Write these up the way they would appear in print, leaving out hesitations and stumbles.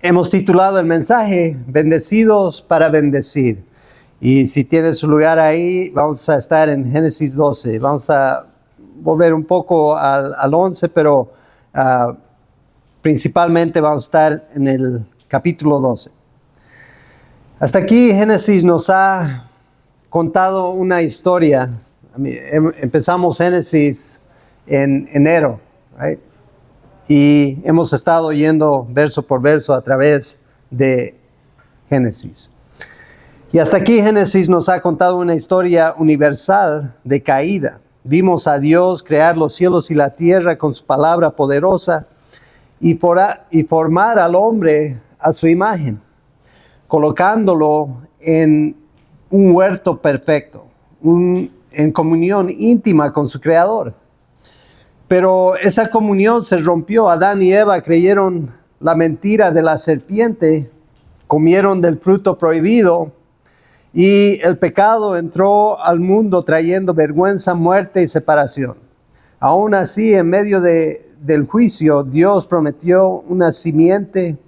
Hemos titulado el mensaje Bendecidos para bendecir. Y si tienes su lugar ahí, vamos a estar en Génesis 12. Vamos a volver un poco al 11, pero principalmente vamos a estar en el capítulo 12. Hasta aquí Génesis nos ha contado una historia. Empezamos Génesis en enero, right? Y hemos estado yendo verso por verso a través de Génesis. Y hasta aquí Génesis nos ha contado una historia universal de caída. Vimos a Dios crear los cielos y la tierra con su palabra poderosa y formar al hombre a su imagen, colocándolo en un huerto perfecto, en comunión íntima con su Creador. Pero esa comunión se rompió. Adán y Eva creyeron la mentira de la serpiente, comieron del fruto prohibido y el pecado entró al mundo trayendo vergüenza, muerte y separación. Aún así, en medio del juicio, Dios prometió una simiente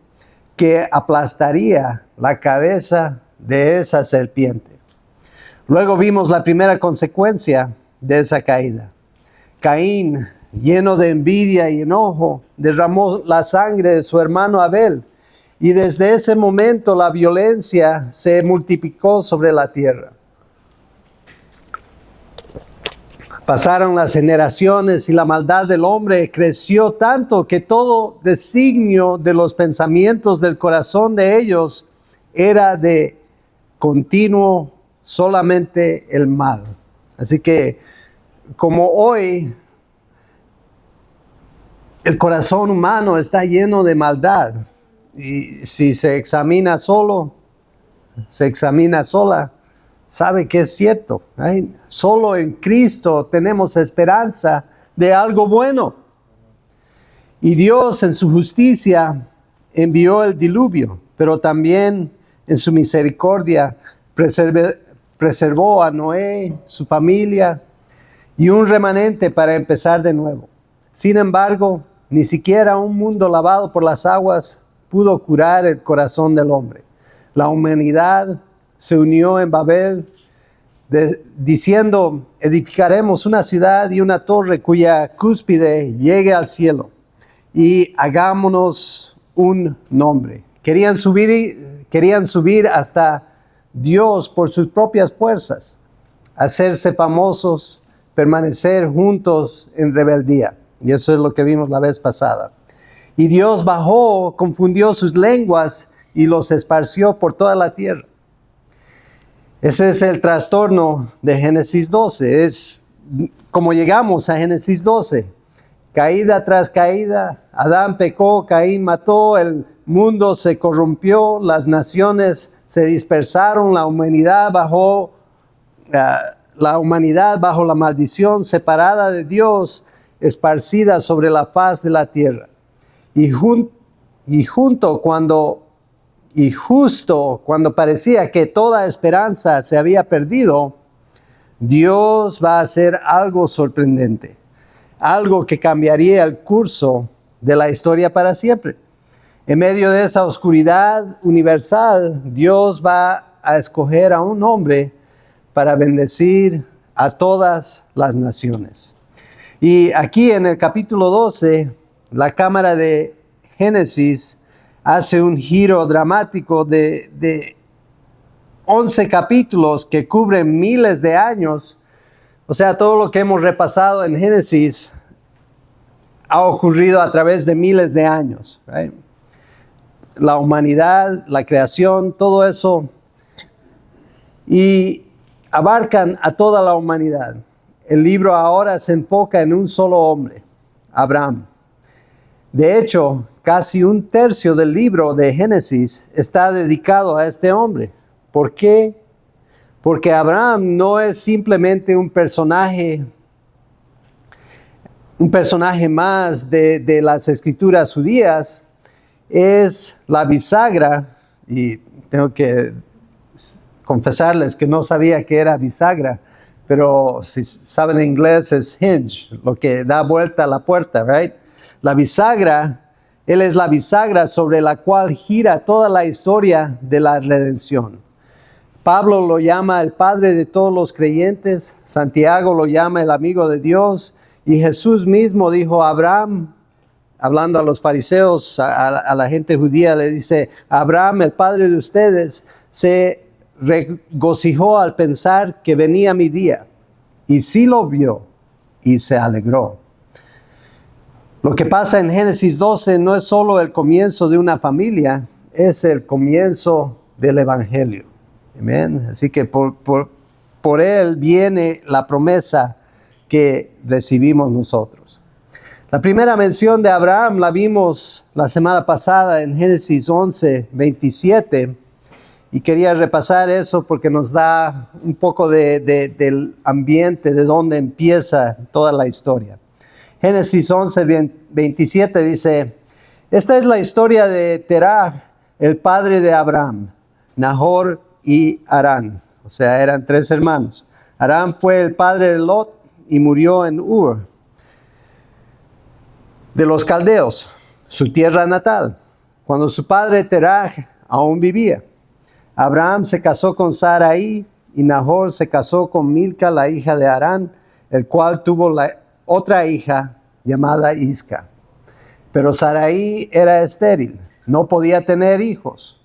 que aplastaría la cabeza de esa serpiente. Luego vimos la primera consecuencia de esa caída. Caín, lleno de envidia y enojo, derramó la sangre de su hermano Abel. Y desde ese momento la violencia se multiplicó sobre la tierra. Pasaron las generaciones y la maldad del hombre creció tanto que todo designio de los pensamientos del corazón de ellos era de continuo solamente el mal. Así que como hoy el corazón humano está lleno de maldad. Y si se examina sola, sabe que es cierto. ¿Right? Solo en Cristo tenemos esperanza de algo bueno. Y Dios en su justicia envió el diluvio, pero también en su misericordia preservó a Noé, su familia y un remanente para empezar de nuevo. Sin embargo, ni siquiera un mundo lavado por las aguas pudo curar el corazón del hombre. La humanidad se unió en Babel diciendo, edificaremos una ciudad y una torre cuya cúspide llegue al cielo y hagámonos un nombre. Querían subir hasta Dios por sus propias fuerzas, hacerse famosos, permanecer juntos en rebeldía. Y eso es lo que vimos la vez pasada. Y Dios bajó, confundió sus lenguas y los esparció por toda la tierra. Ese es el trastorno de Génesis 12. Es como llegamos a Génesis 12. Caída tras caída, Adán pecó, Caín mató, el mundo se corrompió, las naciones se dispersaron, la humanidad bajo la maldición, separada de Dios, esparcida sobre la faz de la tierra. Y justo cuando parecía que toda esperanza se había perdido, Dios va a hacer algo sorprendente, algo que cambiaría el curso de la historia para siempre. En medio de esa oscuridad universal, Dios va a escoger a un hombre para bendecir a todas las naciones. Y aquí en el capítulo 12, la cámara de Génesis hace un giro dramático de 11 capítulos que cubren miles de años. O sea, todo lo que hemos repasado en Génesis ha ocurrido a través de miles de años. Right? La humanidad, la creación, todo eso. Y abarcan a toda la humanidad. El libro ahora se enfoca en un solo hombre, Abraham. De hecho, casi un tercio del libro de Génesis está dedicado a este hombre. ¿Por qué? Porque Abraham no es simplemente un personaje más de las escrituras judías, es la bisagra, y tengo que confesarles que no sabía que era bisagra, pero si saben inglés es hinge, lo que da vuelta a la puerta, right? La bisagra Él es la bisagra sobre la cual gira toda la historia de la redención. Pablo lo llama el padre de todos los creyentes, Santiago lo llama el amigo de Dios, y Jesús mismo dijo a Abraham, hablando a los fariseos, a la gente judía, le dice, Abraham, el padre de ustedes, se regocijó al pensar que venía mi día, y sí lo vio, y se alegró. Lo que pasa en Génesis 12 no es solo el comienzo de una familia, es el comienzo del Evangelio. Amén. Así que por él viene la promesa que recibimos nosotros. La primera mención de Abraham la vimos la semana pasada en Génesis 11, 27. Y quería repasar eso porque nos da un poco del ambiente, de dónde empieza toda la historia. Génesis 11, 27 dice, esta es la historia de Terah, el padre de Abraham, Nahor y Harán. O sea, eran 3 hermanos. Harán fue el padre de Lot y murió en Ur de los caldeos, su tierra natal, cuando su padre Terah aún vivía. Abraham se casó con Sarai y Nahor se casó con Milca, la hija de Harán, el cual tuvo otra hija llamada Isca. Pero Sarai era estéril, no podía tener hijos.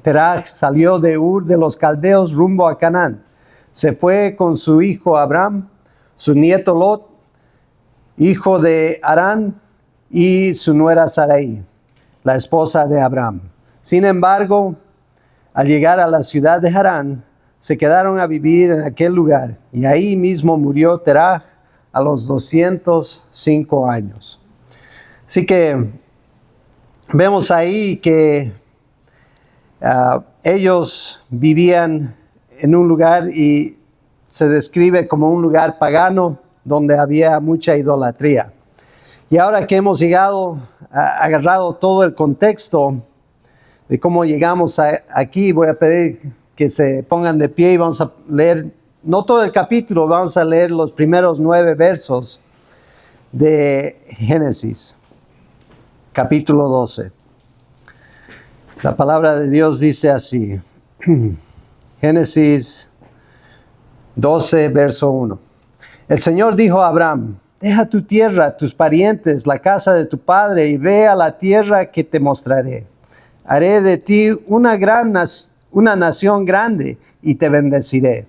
Terah salió de Ur de los caldeos rumbo a Canaán. Se fue con su hijo Abraham, su nieto Lot, hijo de Harán, y su nuera Sarai, la esposa de Abraham. Sin embargo, al llegar a la ciudad de Harán, se quedaron a vivir en aquel lugar, y ahí mismo murió Terah a los 205 años. Así que vemos ahí que ellos vivían en un lugar y se describe como un lugar pagano donde había mucha idolatría. Y ahora que hemos agarrado todo el contexto de cómo llegamos aquí, voy a pedir que se pongan de pie y vamos a leer, no todo el capítulo, vamos a leer los primeros 9 versos de Génesis, capítulo 12. La palabra de Dios dice así, Génesis 12, verso 1. El Señor dijo a Abraham, deja tu tierra, tus parientes, la casa de tu padre, y ve a la tierra que te mostraré. Haré de ti una nación grande, y te bendeciré.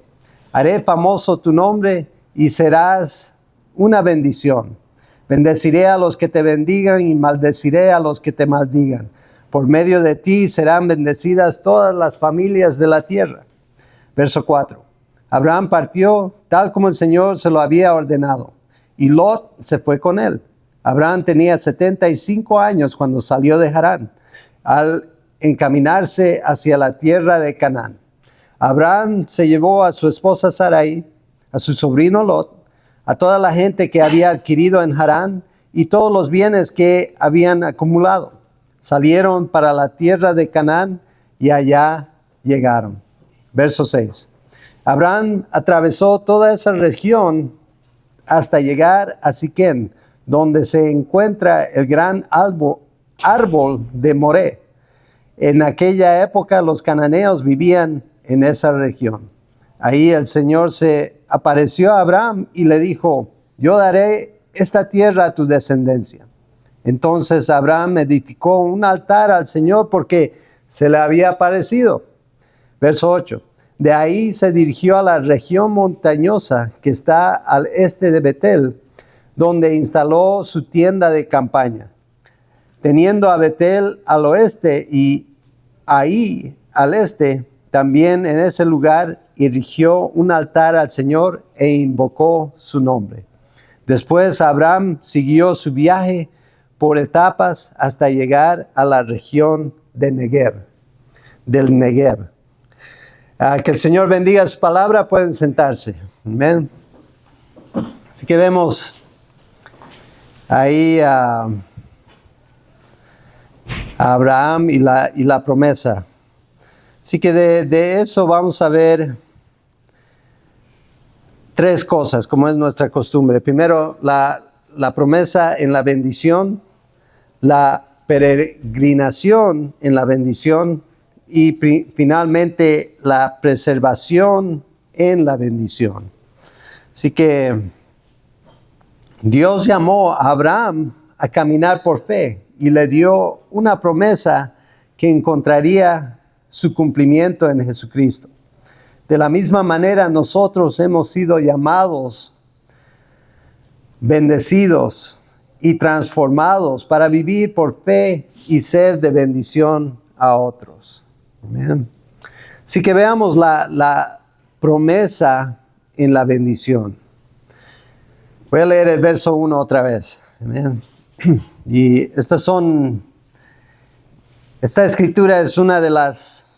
Haré famoso tu nombre, y serás una bendición. Bendeciré a los que te bendigan, y maldeciré a los que te maldigan. Por medio de ti serán bendecidas todas las familias de la tierra. Verso 4. Abraham partió tal como el Señor se lo había ordenado, y Lot se fue con él. Abraham tenía 75 años cuando salió de Harán, al encaminarse hacia la tierra de Canaán. Abraham se llevó a su esposa Sarai, a su sobrino Lot, a toda la gente que había adquirido en Harán y todos los bienes que habían acumulado. Salieron para la tierra de Canaán y allá llegaron. Verso 6. Abraham atravesó toda esa región hasta llegar a Siquem, donde se encuentra el gran árbol de Moré. En aquella época los cananeos vivían en esa región. Ahí el Señor se apareció a Abraham y le dijo, yo daré esta tierra a tu descendencia. Entonces Abraham edificó un altar al Señor porque se le había aparecido. Verso 8. De ahí se dirigió a la región montañosa que está al este de Betel, donde instaló su tienda de campaña. Teniendo a Betel al oeste y ahí al este, también en ese lugar erigió un altar al Señor e invocó su nombre. Después Abraham siguió su viaje por etapas hasta llegar a la región de del Negev. Que el Señor bendiga su palabra, pueden sentarse. Amén. Así que vemos ahí a Abraham y la promesa. Así que de eso vamos a ver 3 cosas, como es nuestra costumbre. Primero, la promesa en la bendición, la peregrinación en la bendición y finalmente la preservación en la bendición. Así que Dios llamó a Abraham a caminar por fe y le dio una promesa que encontraría su cumplimiento en Jesucristo. De la misma manera, nosotros hemos sido llamados, bendecidos y transformados para vivir por fe y ser de bendición a otros. Amén. Así que veamos la promesa en la bendición. Voy a leer el verso 1 otra vez. Amén. Y esta escritura es una de las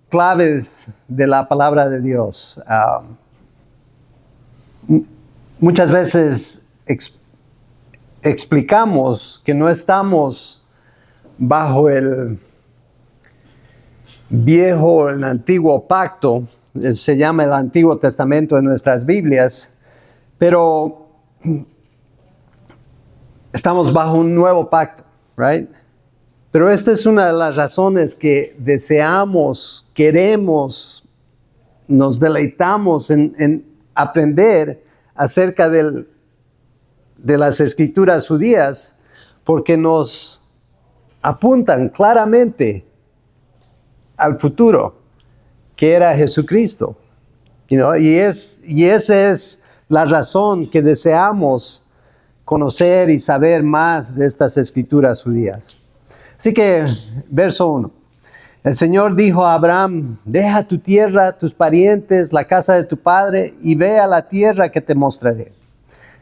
claves de la palabra de Dios. Muchas veces explicamos que no estamos bajo el viejo, el antiguo pacto, se llama el Antiguo Testamento en nuestras Biblias, pero estamos bajo un nuevo pacto, right? Pero esta es una de las razones que deseamos, queremos, nos deleitamos en aprender acerca de las escrituras judías, porque nos apuntan claramente al futuro, que era Jesucristo. Y esa es la razón que deseamos conocer y saber más de estas escrituras judías. Así que, verso 1. El Señor dijo a Abraham: deja tu tierra, tus parientes, la casa de tu padre, y ve a la tierra que te mostraré.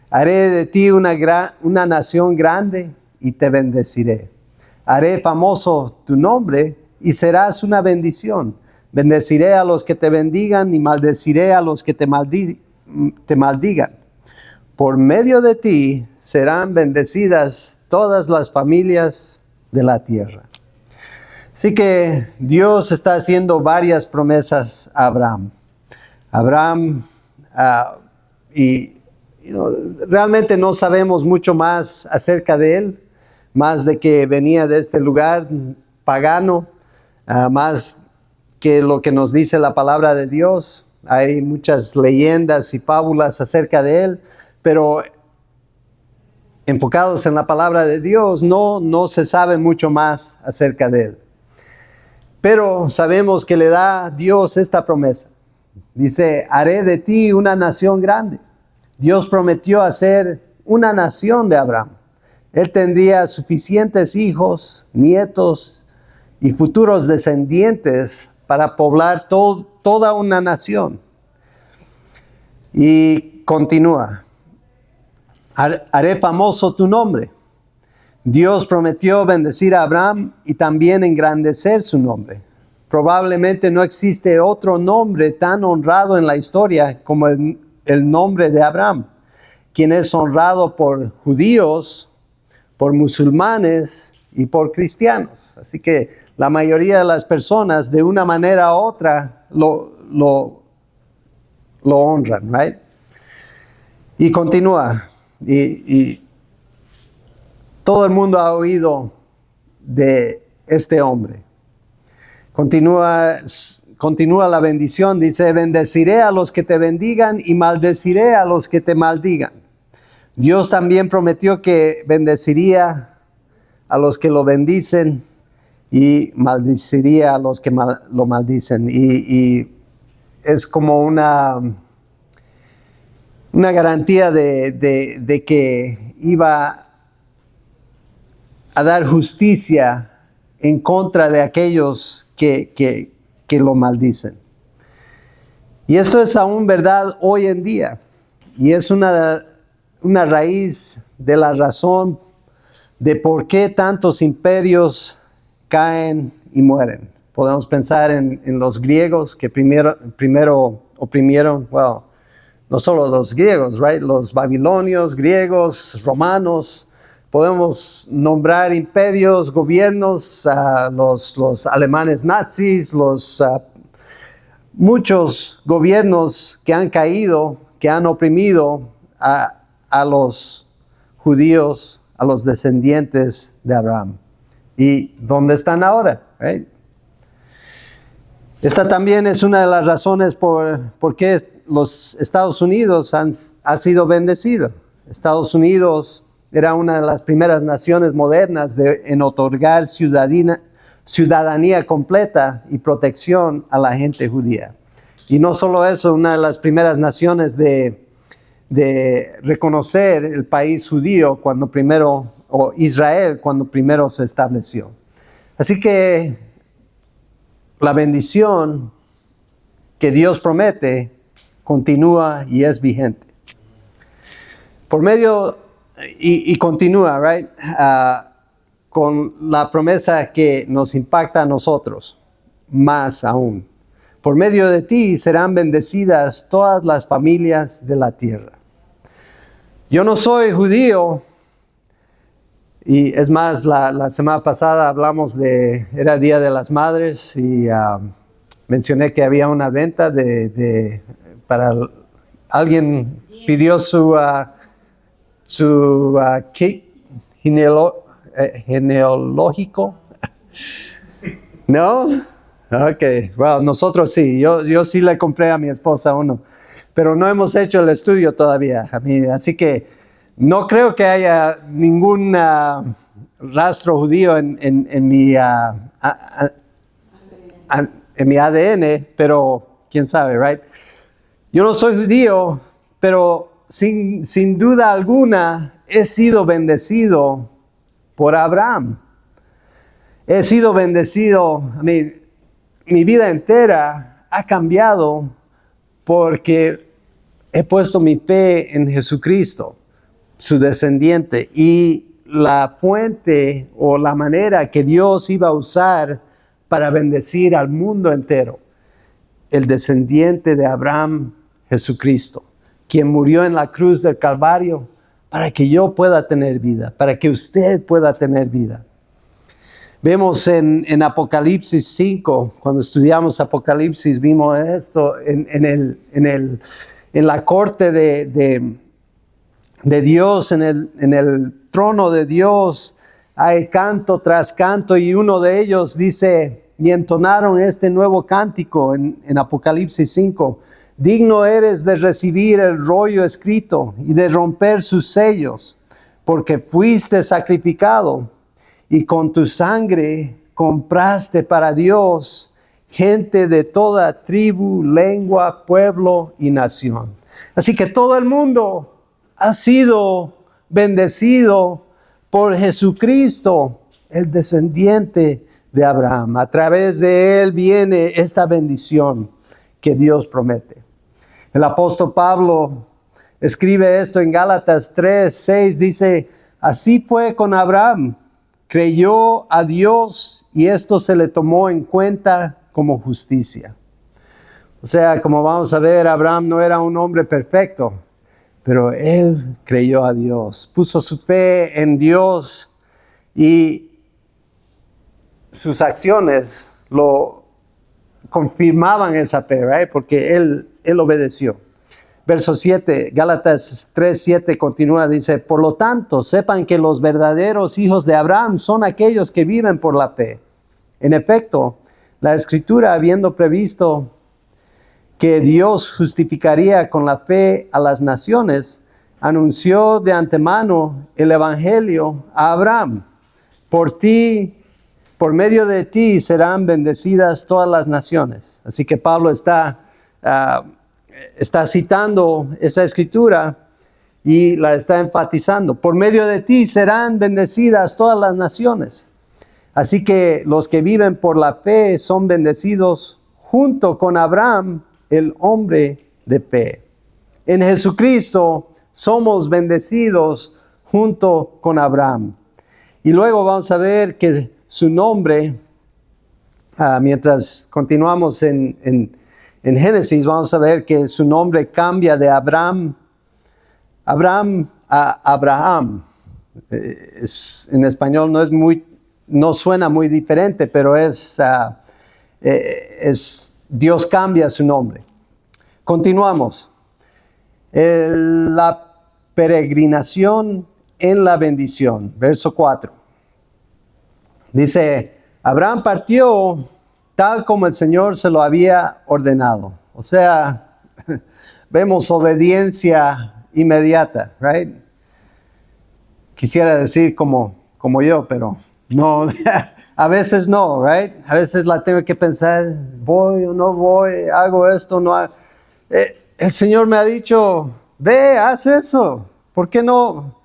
Haré de ti una nación grande y te bendeciré. Haré famoso tu nombre y serás una bendición. Bendeciré a los que te bendigan y maldeciré a los que te maldigan. Por medio de ti serán bendecidas todas las familias de la tierra. Así que Dios está haciendo varias promesas a Abraham. Realmente no sabemos mucho más acerca de él, más de que venía de este lugar pagano, más que lo que nos dice la palabra de Dios. Hay muchas leyendas y fábulas acerca de él, pero enfocados en la palabra de Dios, no se sabe mucho más acerca de él. Pero sabemos que le da Dios esta promesa. Dice: haré de ti una nación grande. Dios prometió hacer una nación de Abraham. Él tendría suficientes hijos, nietos y futuros descendientes para poblar toda una nación. Y continúa: haré famoso tu nombre. Dios prometió bendecir a Abraham y también engrandecer su nombre. Probablemente no existe otro nombre tan honrado en la historia como el nombre de Abraham, quien es honrado por judíos, por musulmanes y por cristianos. Así que la mayoría de las personas, de una manera u otra, lo honran, right? Y continúa. Y todo el mundo ha oído de este hombre. Continúa la bendición, dice: bendeciré a los que te bendigan y maldeciré a los que te maldigan. Dios también prometió que bendeciría a los que lo bendicen y maldeciría a los que lo maldicen. Y es como una garantía de que iba a dar justicia en contra de aquellos que lo maldicen. Y esto es aún verdad hoy en día. Y es una raíz de la razón de por qué tantos imperios caen y mueren. Podemos pensar en los griegos que primero oprimieron, no solo los griegos, right? Los babilonios, griegos, romanos. Podemos nombrar imperios, gobiernos, los alemanes nazis, muchos gobiernos que han caído, que han oprimido a los judíos, a los descendientes de Abraham. ¿Y dónde están ahora? Right? Esta también es una de las razones por qué los Estados Unidos han sido bendecidos. Estados Unidos era una de las primeras naciones modernas en otorgar ciudadanía completa y protección a la gente judía. Y no solo eso, una de las primeras naciones de reconocer el país judío o Israel cuando primero se estableció. Así que la bendición que Dios promete continúa y es vigente. Por medio, y continúa, right? Con la promesa que nos impacta a nosotros, más aún. Por medio de ti serán bendecidas todas las familias de la tierra. Yo no soy judío, y es más, la semana pasada hablamos era Día de las Madres, y mencioné que había una venta para alguien pidió su kit genealógico. ¿No? Ok, well, nosotros sí, yo sí le compré a mi esposa uno, pero no hemos hecho el estudio todavía, así que no creo que haya ningún rastro judío en mi ADN, pero quién sabe, right? Yo no soy judío, pero sin duda alguna he sido bendecido por Abraham. He sido bendecido, mi vida entera ha cambiado porque he puesto mi fe en Jesucristo, su descendiente, y la fuente o la manera que Dios iba a usar para bendecir al mundo entero. El descendiente de Abraham, Jesucristo, quien murió en la cruz del Calvario para que yo pueda tener vida, para que usted pueda tener vida. Vemos en Apocalipsis 5, cuando estudiamos Apocalipsis, vimos esto en la corte de Dios, en el trono de Dios, hay canto tras canto, y uno de ellos dice, y entonaron este nuevo cántico en Apocalipsis 5, digno eres de recibir el rollo escrito y de romper sus sellos, porque fuiste sacrificado y con tu sangre compraste para Dios gente de toda tribu, lengua, pueblo y nación. Así que todo el mundo ha sido bendecido por Jesucristo, el descendiente de Abraham. A través de él viene esta bendición que Dios promete. El apóstol Pablo escribe esto en Gálatas 3:6, dice, así fue con Abraham. Creyó a Dios y esto se le tomó en cuenta como justicia. O sea, como vamos a ver, Abraham no era un hombre perfecto, pero él creyó a Dios, puso su fe en Dios y sus acciones lo confirmaban esa fe, right? Porque él obedeció. Verso 7, Gálatas 3:7 continúa, dice, por lo tanto, sepan que los verdaderos hijos de Abraham son aquellos que viven por la fe. En efecto, la Escritura, habiendo previsto que Dios justificaría con la fe a las naciones, anunció de antemano el Evangelio a Abraham. Por medio de ti serán bendecidas todas las naciones. Así que Pablo está citando esa escritura y la está enfatizando. Por medio de ti serán bendecidas todas las naciones. Así que los que viven por la fe son bendecidos junto con Abraham, el hombre de fe. En Jesucristo somos bendecidos junto con Abraham. Y luego vamos a ver que su nombre, mientras continuamos en Génesis, vamos a ver que su nombre cambia de Abraham a Abraham. En español no suena muy diferente, pero Dios cambia su nombre. Continuamos. La peregrinación en la bendición. Verso 4. Dice, Abraham partió tal como el Señor se lo había ordenado. O sea, vemos obediencia inmediata, right? Quisiera decir como yo, pero no, a veces no, right? A veces la tengo que pensar, voy o no voy, hago esto, no hago. El Señor me ha dicho, ve, haz eso. ¿Por qué no?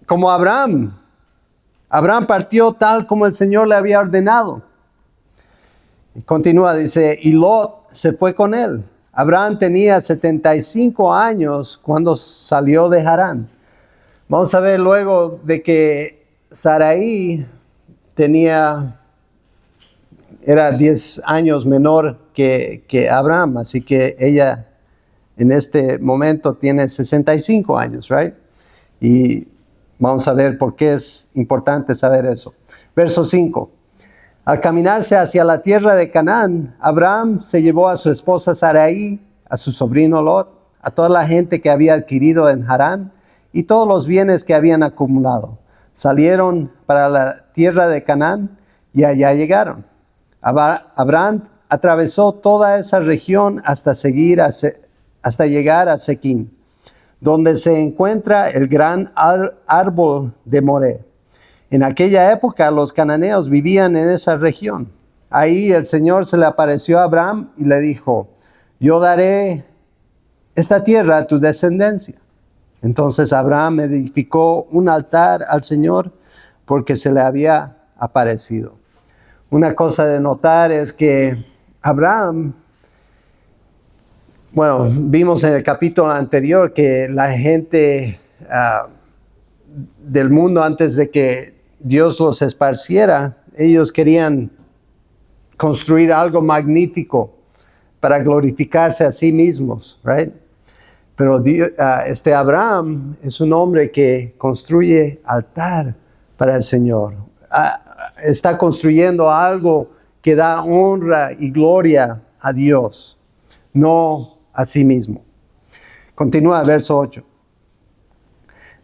Como Abraham. Abraham partió tal como el Señor le había ordenado. Y continúa, dice, y Lot se fue con él. Abraham tenía 75 años cuando salió de Harán. Vamos a ver luego de que Sarai era 10 años menor que Abraham, así que ella en este momento tiene 65 años, right? Y vamos a ver por qué es importante saber eso. Verso 5. Al caminarse hacia la tierra de Canaán, Abraham se llevó a su esposa Sarai, a su sobrino Lot, a toda la gente que había adquirido en Harán y todos los bienes que habían acumulado. Salieron para la tierra de Canaán y allá llegaron. Abraham atravesó toda esa región hasta llegar a Sequim, donde se encuentra el gran árbol de Moré. En aquella época los cananeos vivían en esa región. Ahí el Señor se le apareció a Abraham y le dijo, yo daré esta tierra a tu descendencia. Entonces Abraham edificó un altar al Señor porque se le había aparecido. Una cosa de notar es que Abraham, bueno, vimos en el capítulo anterior que la gente del mundo, antes de que Dios los esparciera, ellos querían construir algo magnífico para glorificarse a sí mismos, right? Pero Abraham es un hombre que construye altar para el Señor. Está construyendo algo que da honra y gloria a Dios, no a sí mismo. Continúa verso 8.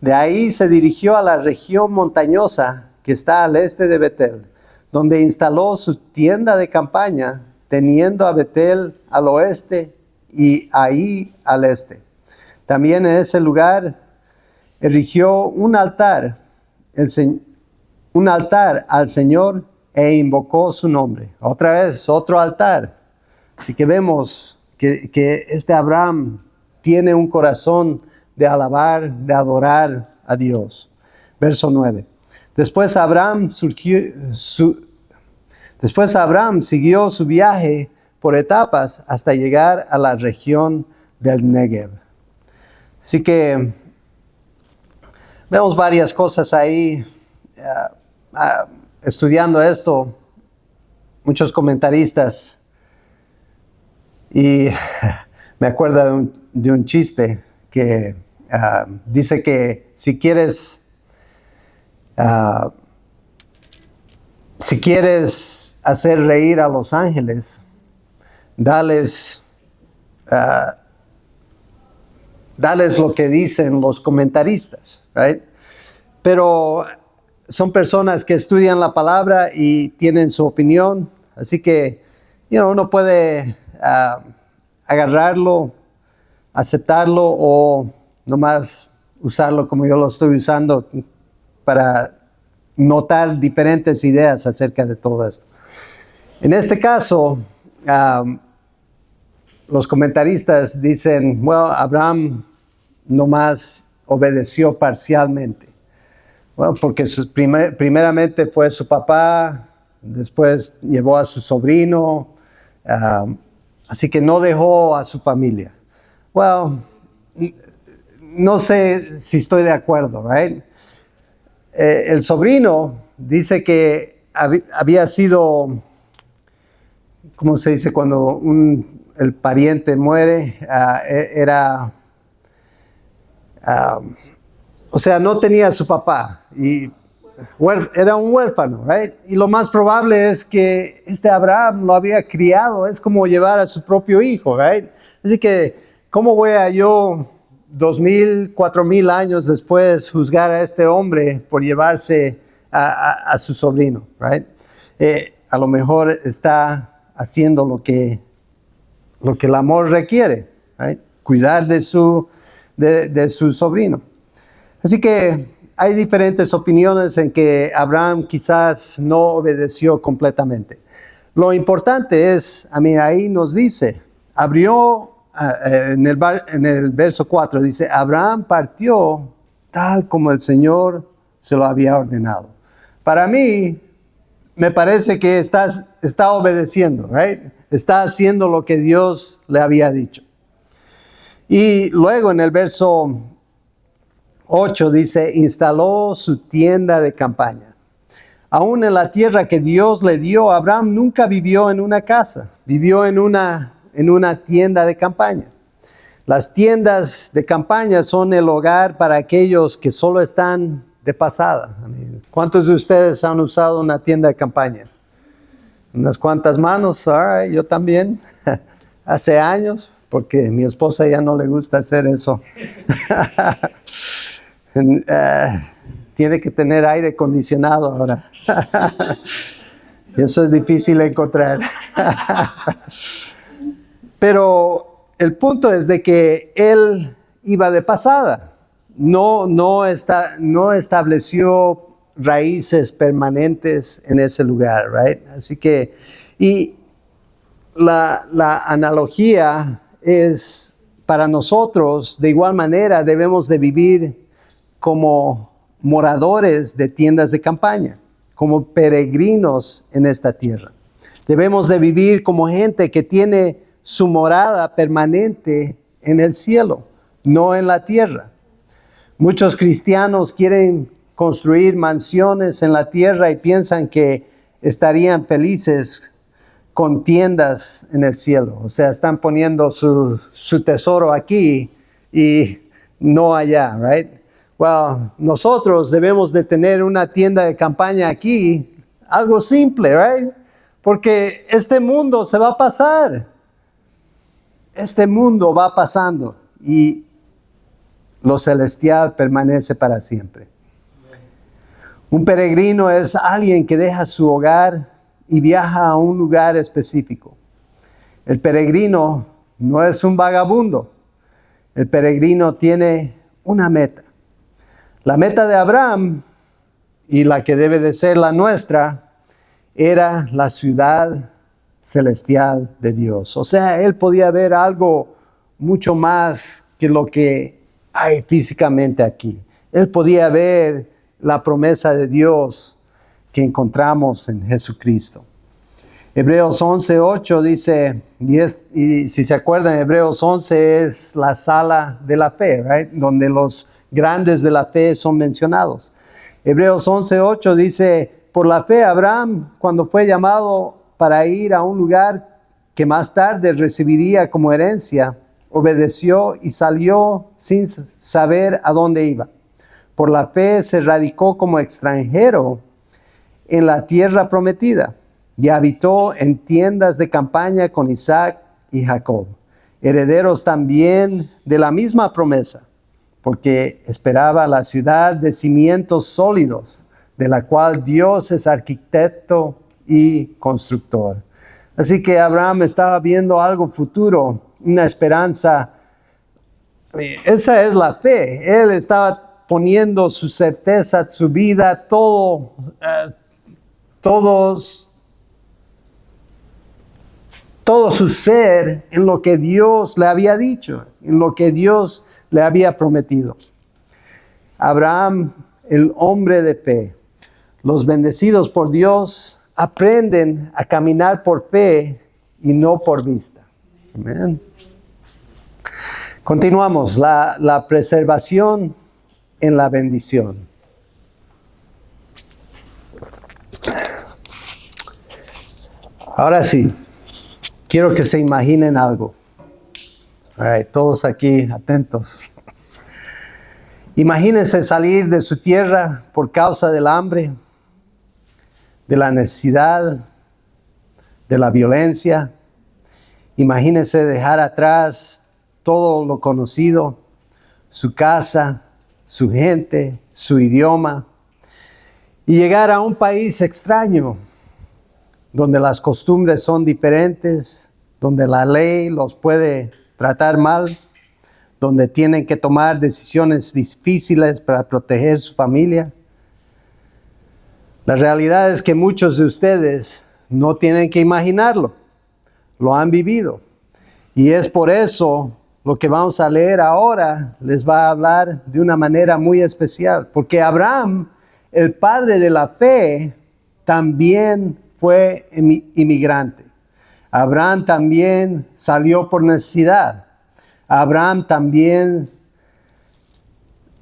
De ahí se dirigió a la región montañosa que está al este de Betel, donde instaló su tienda de campaña, teniendo a Betel al oeste y Ahí al este. También en ese lugar erigió un altar al Señor e invocó su nombre. Otra vez, otro altar. Así que vemos que este Abraham tiene un corazón de alabar, de adorar a Dios. Verso 9. Después Abraham siguió su viaje por etapas hasta llegar a la región del Negev. Así que vemos varias cosas ahí. Estudiando esto, muchos comentaristas, y me acuerdo de un chiste que dice que si quieres hacer reír a los ángeles, dales lo que dicen los comentaristas, right? Pero son personas que estudian la palabra y tienen su opinión, así que uno puede agarrarlo, aceptarlo o nomás usarlo como yo lo estoy usando para notar diferentes ideas acerca de todo esto. En este caso, los comentaristas dicen, bueno, Abraham nomás obedeció parcialmente. Bueno, porque primeramente fue su papá, después llevó a su sobrino, así que no dejó a su familia. Well, no sé si estoy de acuerdo, right? El sobrino dice que había sido, ¿cómo se dice? Cuando el pariente muere, o sea, no tenía a su papá y era un huérfano, right? Y lo más probable es que Abraham lo había criado, es como llevar a su propio hijo, right? Así que, ¿cómo voy a yo 2000, 4000 años después juzgar a este hombre por llevarse a su sobrino, right? A lo mejor está haciendo lo que el amor requiere, right? Cuidar de su sobrino. Así que hay diferentes opiniones en que Abraham quizás no obedeció completamente. Lo importante es, ahí nos dice, en el verso 4 dice, Abraham partió tal como el Señor se lo había ordenado. Para mí, me parece que está obedeciendo, right? Está haciendo lo que Dios le había dicho. Y luego en el verso 8 dice, instaló su tienda de campaña. Aún en la tierra que Dios le dio, Abraham nunca vivió en una casa, vivió en una tienda de campaña. Las tiendas de campaña son el hogar para aquellos que solo están de pasada. ¿Cuántos de ustedes han usado una tienda de campaña? Unas cuantas manos, yo también, hace años, porque mi esposa ya no le gusta hacer eso. Tiene que tener aire acondicionado ahora. Eso es difícil de encontrar. Pero el punto es de que él iba de pasada. No estableció raíces permanentes en ese lugar, right? Así que, y la analogía es para nosotros, de igual manera, debemos de vivir como moradores de tiendas de campaña, como peregrinos en esta tierra. Debemos de vivir como gente que tiene su morada permanente en el cielo, no en la tierra. Muchos cristianos quieren construir mansiones en la tierra y piensan que estarían felices con tiendas en el cielo. O sea, están poniendo su tesoro aquí y no allá, right? Well, nosotros debemos de tener una tienda de campaña aquí, algo simple, right? Porque este mundo se va a pasar. Este mundo va pasando y lo celestial permanece para siempre. Un peregrino es alguien que deja su hogar y viaja a un lugar específico. El peregrino no es un vagabundo. El peregrino tiene una meta. La meta de Abraham, y la que debe de ser la nuestra, era la ciudad celestial de Dios. O sea, él podía ver algo mucho más que lo que hay físicamente aquí. Él podía ver la promesa de Dios que encontramos en Jesucristo. Hebreos 11:8 dice, y si se acuerdan, Hebreos 11 es la sala de la fe, right? Donde los grandes de la fe son mencionados. Hebreos 11:8 dice, por la fe Abraham, cuando fue llamado para ir a un lugar que más tarde recibiría como herencia, obedeció y salió sin saber a dónde iba. Por la fe se radicó como extranjero en la tierra prometida y habitó en tiendas de campaña con Isaac y Jacob, herederos también de la misma promesa, porque esperaba la ciudad de cimientos sólidos, de la cual Dios es arquitecto y constructor. Así que Abraham estaba viendo algo futuro, una esperanza. Esa es la fe. Él estaba poniendo su certeza, su vida, todo su ser en lo que Dios le había dicho, en lo que Dios le había prometido. Abraham, el hombre de fe, los bendecidos por Dios, aprenden a caminar por fe y no por vista. Amén. Continuamos, la preservación en la bendición. Ahora sí, quiero que se imaginen algo. All right, todos aquí atentos. Imagínense salir de su tierra por causa del hambre, de la necesidad, de la violencia. Imagínense dejar atrás todo lo conocido, su casa, su gente, su idioma, y llegar a un país extraño, donde las costumbres son diferentes, donde la ley los puede tratar mal, donde tienen que tomar decisiones difíciles para proteger su familia. La realidad es que muchos de ustedes no tienen que imaginarlo, lo han vivido. Y es por eso lo que vamos a leer ahora les va a hablar de una manera muy especial, porque Abraham, el padre de la fe, también fue inmigrante. Abraham también salió por necesidad. Abraham también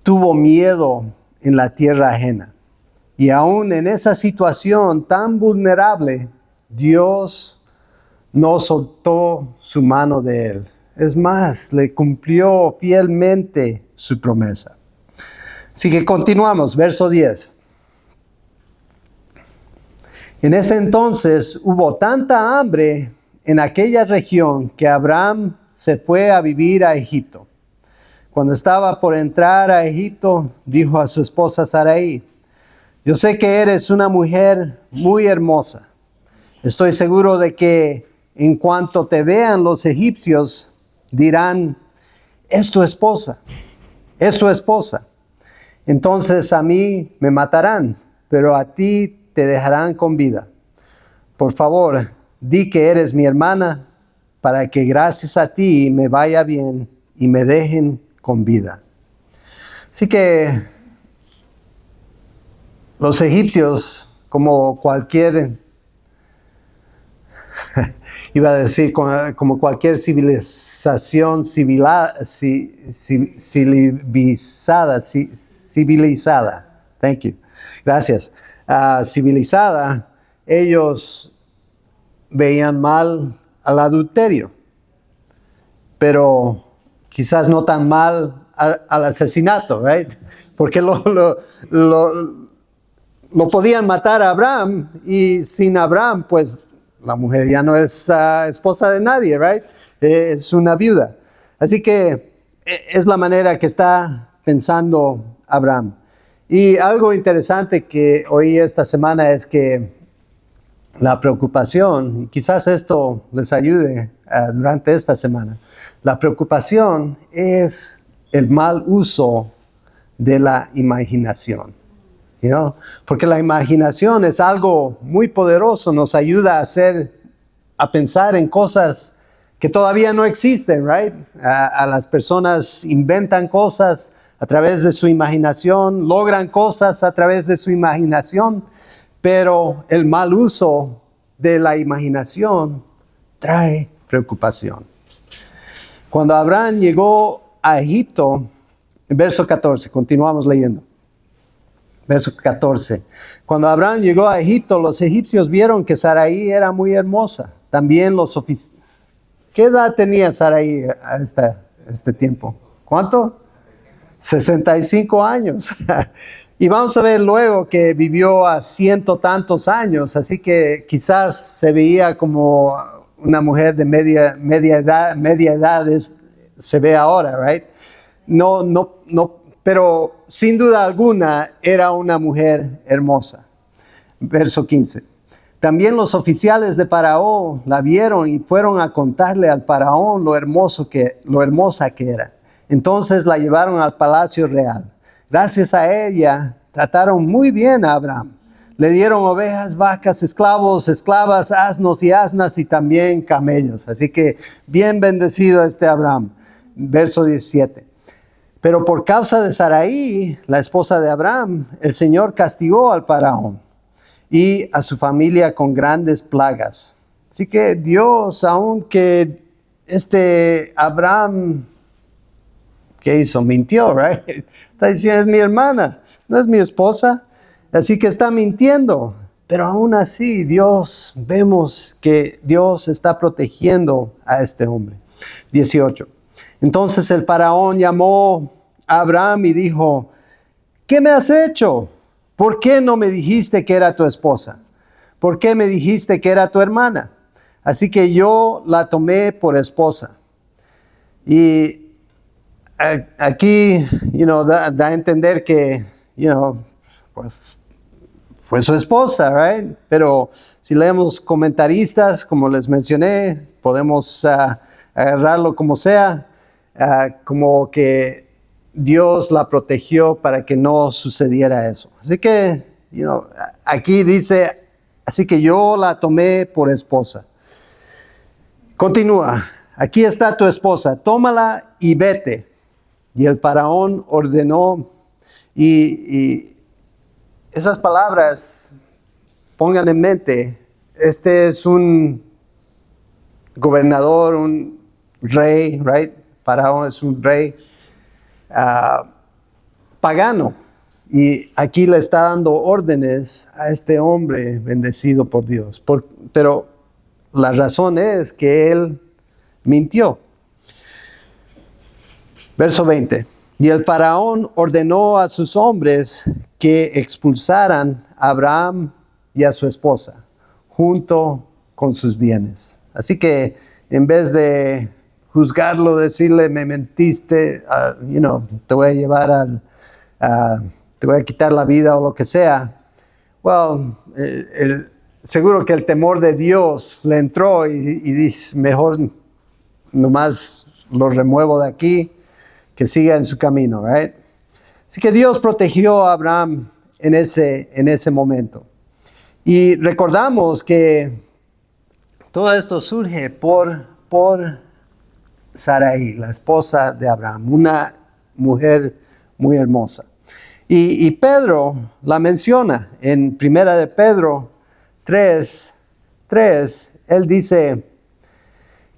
tuvo miedo en la tierra ajena. Y aún en esa situación tan vulnerable, Dios no soltó su mano de él. Es más, le cumplió fielmente su promesa. Así que continuamos, verso 10. En ese entonces hubo tanta hambre en aquella región que Abraham se fue a vivir a Egipto. Cuando estaba por entrar a Egipto, dijo a su esposa Sarai: yo sé que eres una mujer muy hermosa. Estoy seguro de que en cuanto te vean los egipcios, dirán: es tu esposa, es su esposa. Entonces a mí me matarán, pero a ti te dejarán con vida. Por favor, di que eres mi hermana, para que gracias a ti me vaya bien y me dejen con vida. Así que los egipcios, como cualquier, iba a decir como cualquier civilización civilizada, thank you, gracias, civilizada, ellos veían mal al adulterio, pero quizás no tan mal al asesinato, right? Porque lo podían matar a Abraham, y sin Abraham, pues la mujer ya no es esposa de nadie, right? Es una viuda. Así que es la manera que está pensando Abraham. Y algo interesante que oí esta semana es que la preocupación, y quizás esto les ayude durante esta semana, la preocupación es el mal uso de la imaginación. You know? Porque la imaginación es algo muy poderoso, nos ayuda a pensar en cosas que todavía no existen, right? A las personas inventan cosas a través de su imaginación, logran cosas a través de su imaginación, pero el mal uso de la imaginación trae preocupación. Cuando Abraham llegó a Egipto, en verso 14, continuamos leyendo. Verso 14. Cuando Abraham llegó a Egipto, los egipcios vieron que Sarai era muy hermosa. También los oficiales. ¿Qué edad tenía Sarai a este tiempo? ¿Cuánto? 65 años. Y vamos a ver luego que vivió a 100 tantos años, así que quizás se veía como una mujer de media edad se ve ahora, right? No, pero sin duda alguna era una mujer hermosa. Verso 15. También los oficiales de Faraón la vieron y fueron a contarle al Faraón lo hermosa que era. Entonces la llevaron al palacio real. Gracias a ella trataron muy bien a Abraham. Le dieron ovejas, vacas, esclavos, esclavas, asnos y asnas y también camellos. Así que bien bendecido Abraham. Verso 17. Pero por causa de Sarai, la esposa de Abraham, el Señor castigó al Faraón y a su familia con grandes plagas. Así que Dios, aunque Abraham, ¿qué hizo? Mintió, right? Está diciendo, es mi hermana, no es mi esposa. Así que está mintiendo. Pero aún así, vemos que Dios está protegiendo a este hombre. 18. Entonces el Faraón llamó a Abraham y dijo: ¿qué me has hecho? ¿Por qué no me dijiste que era tu esposa? ¿Por qué me dijiste que era tu hermana? Así que yo la tomé por esposa. Y aquí, da a entender que, pues, fue su esposa, right? Pero si leemos comentaristas, como les mencioné, podemos agarrarlo como sea, como que Dios la protegió para que no sucediera eso. Así que, aquí dice, así que yo la tomé por esposa. Continúa, aquí está tu esposa, tómala y vete. Y el faraón ordenó, y esas palabras, pongan en mente, este es un gobernador, un rey, right? Faraón es un rey pagano. Y aquí le está dando órdenes a este hombre bendecido por Dios. Pero la razón es que él mintió. Verso 20. Y el faraón ordenó a sus hombres que expulsaran a Abraham y a su esposa, junto con sus bienes. Así que en vez de juzgarlo, decirle, me mentiste, te voy a llevar te voy a quitar la vida o lo que sea. Seguro que el temor de Dios le entró y dice, mejor nomás lo remuevo de aquí, que siga en su camino, right? Así que Dios protegió a Abraham en ese momento. Y recordamos que todo esto surge por Sarai, la esposa de Abraham, una mujer muy hermosa. Y Pedro la menciona en 1 de Pedro 3, él dice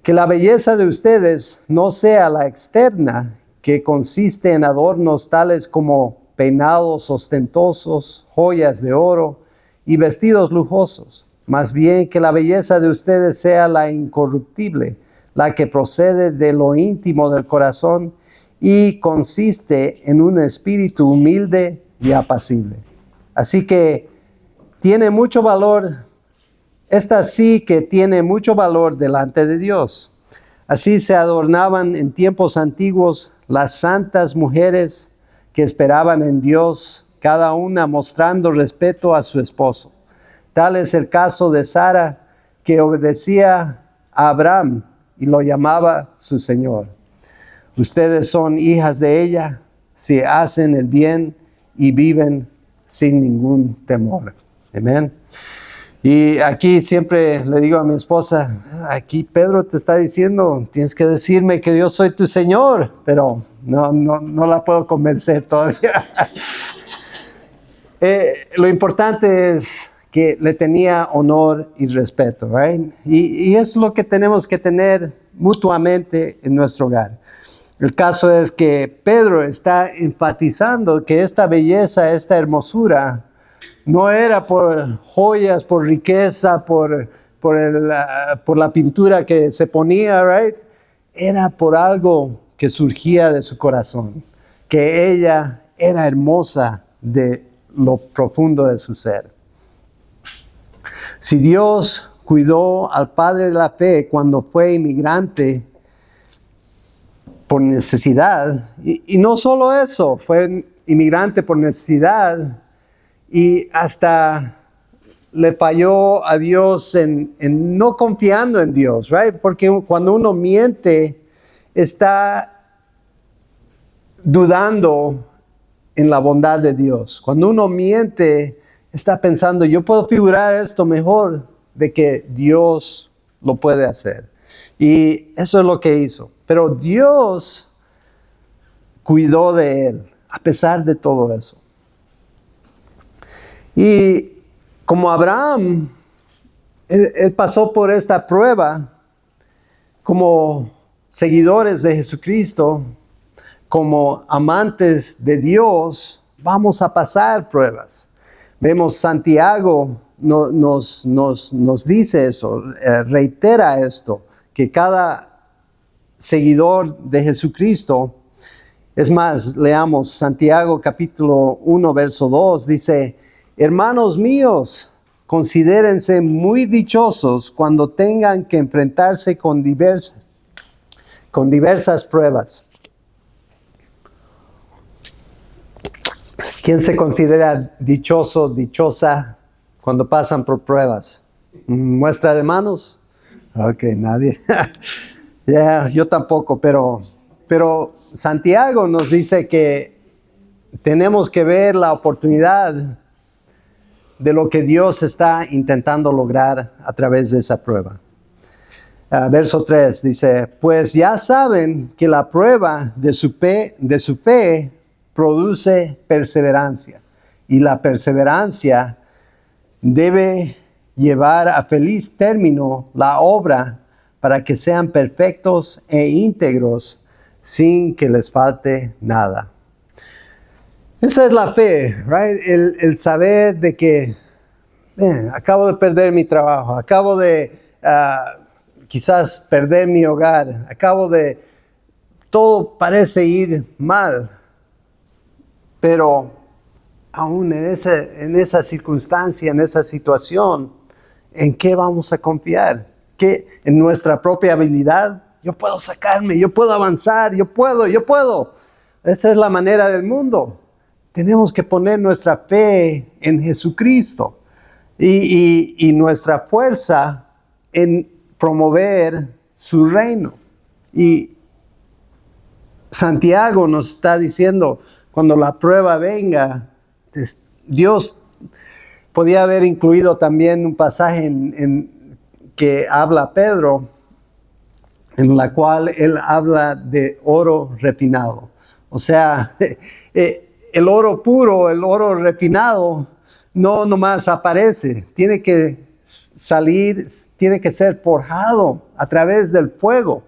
que la belleza de ustedes no sea la externa, que consiste en adornos tales como peinados ostentosos, joyas de oro y vestidos lujosos. Más bien que la belleza de ustedes sea la incorruptible, la que procede de lo íntimo del corazón y consiste en un espíritu humilde y apacible. Así que tiene mucho valor, esta sí que tiene mucho valor delante de Dios. Así se adornaban en tiempos antiguos las santas mujeres que esperaban en Dios, cada una mostrando respeto a su esposo. Tal es el caso de Sara, que obedecía a Abraham y lo llamaba su Señor. Ustedes son hijas de ella si hacen el bien y viven sin ningún temor. Amén. Y aquí siempre le digo a mi esposa, aquí Pedro te está diciendo, tienes que decirme que yo soy tu Señor, pero no la puedo convencer todavía. Lo importante es que le tenía honor y respeto, right? Y es lo que tenemos que tener mutuamente en nuestro hogar. El caso es que Pedro está enfatizando que esta belleza, esta hermosura, no era por joyas, por riqueza, por la pintura que se ponía, right? Era por algo que surgía de su corazón, que ella era hermosa de lo profundo de su ser. Si Dios cuidó al padre de la fe cuando fue inmigrante por necesidad, y no solo eso, fue inmigrante por necesidad, y hasta le falló a Dios en no confiando en Dios, right? Porque cuando uno miente, está dudando en la bondad de Dios. Cuando uno miente, está pensando, yo puedo figurar esto mejor de que Dios lo puede hacer. Y eso es lo que hizo. Pero Dios cuidó de él, a pesar de todo eso. Y como Abraham, él pasó por esta prueba como seguidores de Jesucristo, como amantes de Dios, vamos a pasar pruebas. Vemos Santiago nos dice eso, reitera esto, que cada seguidor de Jesucristo, es más, leamos Santiago capítulo 1, verso 2, dice, hermanos míos, considérense muy dichosos cuando tengan que enfrentarse con diversas pruebas. ¿Quién se considera dichoso, dichosa cuando pasan por pruebas? ¿Muestra de manos? Ok, nadie. Yo tampoco, pero Santiago nos dice que tenemos que ver la oportunidad de lo que Dios está intentando lograr a través de esa prueba. Verso 3 dice, pues ya saben que la prueba de su fe produce perseverancia, y la perseverancia debe llevar a feliz término la obra para que sean perfectos e íntegros sin que les falte nada. Esa es la fe, right? El saber de que acabo de perder mi trabajo, acabo de quizás perder mi hogar, todo parece ir mal, pero aún en esa circunstancia, en esa situación, ¿en qué vamos a confiar? ¿Que en nuestra propia habilidad? Yo puedo sacarme, yo puedo avanzar, yo puedo. Esa es la manera del mundo. Tenemos que poner nuestra fe en Jesucristo y nuestra fuerza en promover su reino. Y Santiago nos está diciendo, cuando la prueba venga, Dios podía haber incluido también un pasaje en que habla Pedro, en la cual él habla de oro refinado. O sea, el oro puro, el oro refinado, no nomás aparece, tiene que salir, tiene que ser forjado a través del fuego.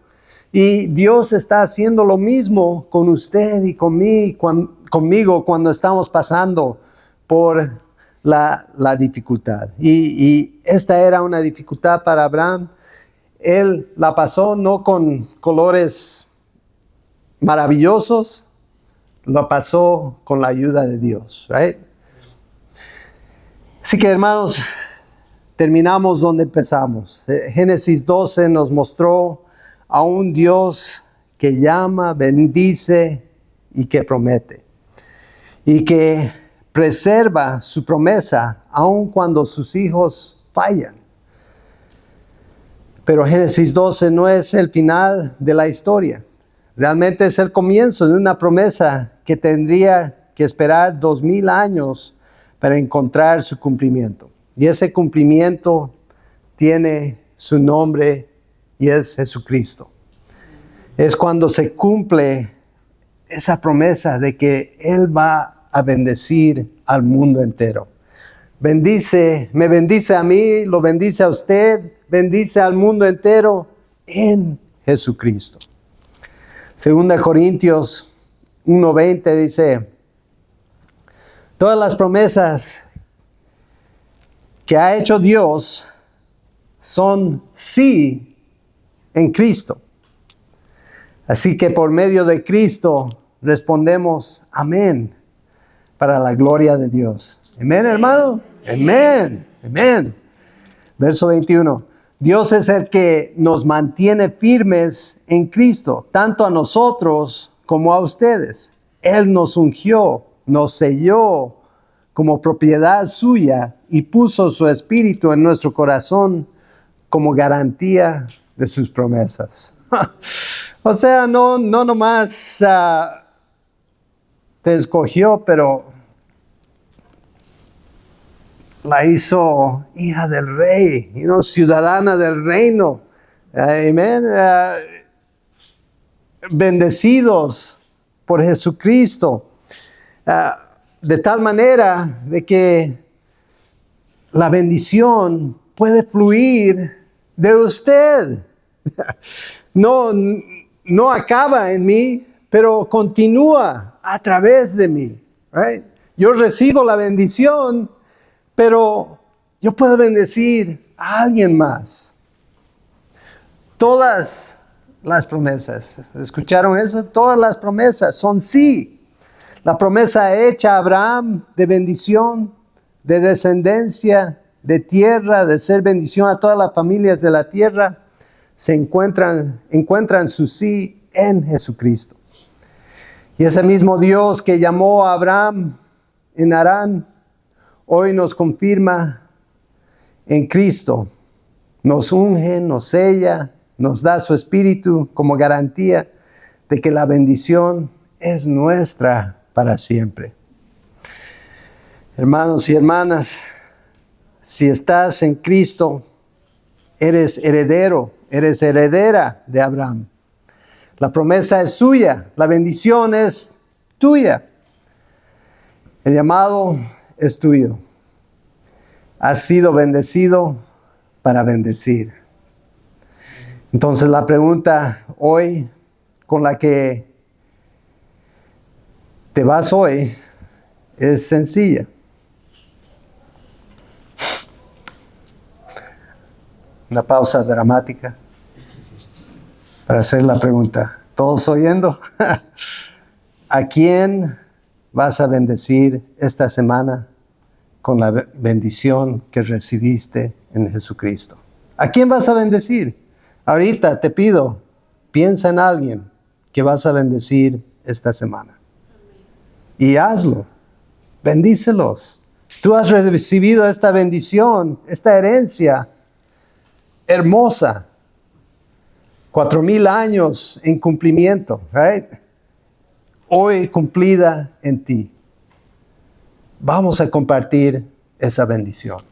Y Dios está haciendo lo mismo con usted y conmigo cuando estamos pasando por la dificultad. Y esta era una dificultad para Abraham. Él la pasó no con colores maravillosos, lo pasó con la ayuda de Dios, right? Así que, hermanos, terminamos donde empezamos. Génesis 12 nos mostró a un Dios que llama, bendice y que promete. Y que preserva su promesa aun cuando sus hijos fallan. Pero Génesis 12 no es el final de la historia. Realmente es el comienzo de una promesa que tendría que esperar 2000 años para encontrar su cumplimiento. Y ese cumplimiento tiene su nombre y es Jesucristo. Es cuando se cumple esa promesa de que Él va a bendecir al mundo entero. Me bendice a mí, lo bendice a usted, bendice al mundo entero en Jesucristo. 2 Corintios 1:20 dice, todas las promesas que ha hecho Dios son sí en Cristo. Así que por medio de Cristo respondemos amén para la gloria de Dios. Amén, hermano. Amén. Amén. Verso 21. Dios es el que nos mantiene firmes en Cristo, tanto a nosotros como a ustedes. Él nos ungió, nos selló como propiedad suya y puso su espíritu en nuestro corazón como garantía de sus promesas. O sea, no nomás te escogió, pero la hizo hija del rey, ciudadana del reino. Amén. Bendecidos por Jesucristo. De tal manera de que la bendición puede fluir de usted. No acaba en mí, pero continúa a través de mí. Right? Yo recibo la bendición, pero yo puedo bendecir a alguien más. Todas las promesas, ¿escucharon eso? Todas las promesas son sí. La promesa hecha a Abraham de bendición, de descendencia, de tierra, de ser bendición a todas las familias de la tierra, encuentran su sí en Jesucristo. Y ese mismo Dios que llamó a Abraham en Harán, hoy nos confirma en Cristo. Nos unge, nos sella, nos da su Espíritu como garantía de que la bendición es nuestra para siempre. Hermanos y hermanas, si estás en Cristo, eres heredero, eres heredera de Abraham. La promesa es suya, la bendición es tuya. El llamado es tuyo. Has sido bendecido para bendecir. Entonces la pregunta hoy con la que te vas hoy es sencilla. Una pausa dramática para hacer la pregunta. ¿Todos oyendo? ¿A quién vas a bendecir esta semana con la bendición que recibiste en Jesucristo? ¿A quién vas a bendecir? Ahorita te pido, piensa en alguien que vas a bendecir esta semana. Y hazlo. Bendícelos. Tú has recibido esta bendición, esta herencia hermosa. 4,000 años en cumplimiento, right? Hoy cumplida en ti. Vamos a compartir esa bendición.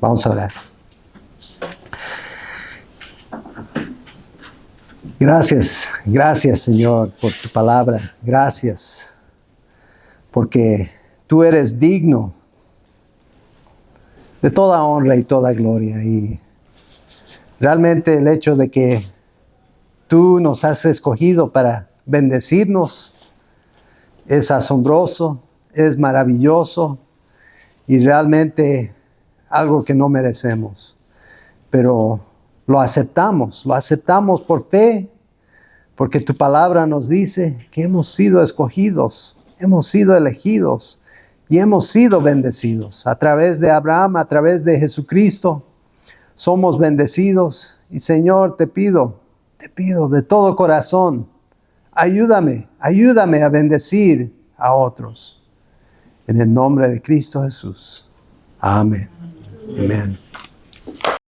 Vamos a orar. Gracias Señor por tu palabra. Gracias porque tú eres digno de toda honra y toda gloria. Y realmente el hecho de que tú nos has escogido para bendecirnos es asombroso, es maravilloso y realmente algo que no merecemos. Pero lo aceptamos por fe, porque tu palabra nos dice que hemos sido escogidos, hemos sido elegidos y hemos sido bendecidos. A través de Abraham, a través de Jesucristo, somos bendecidos. Y Señor, te pido de todo corazón, ayúdame a bendecir a otros. En el nombre de Cristo Jesús. Amén. Amén.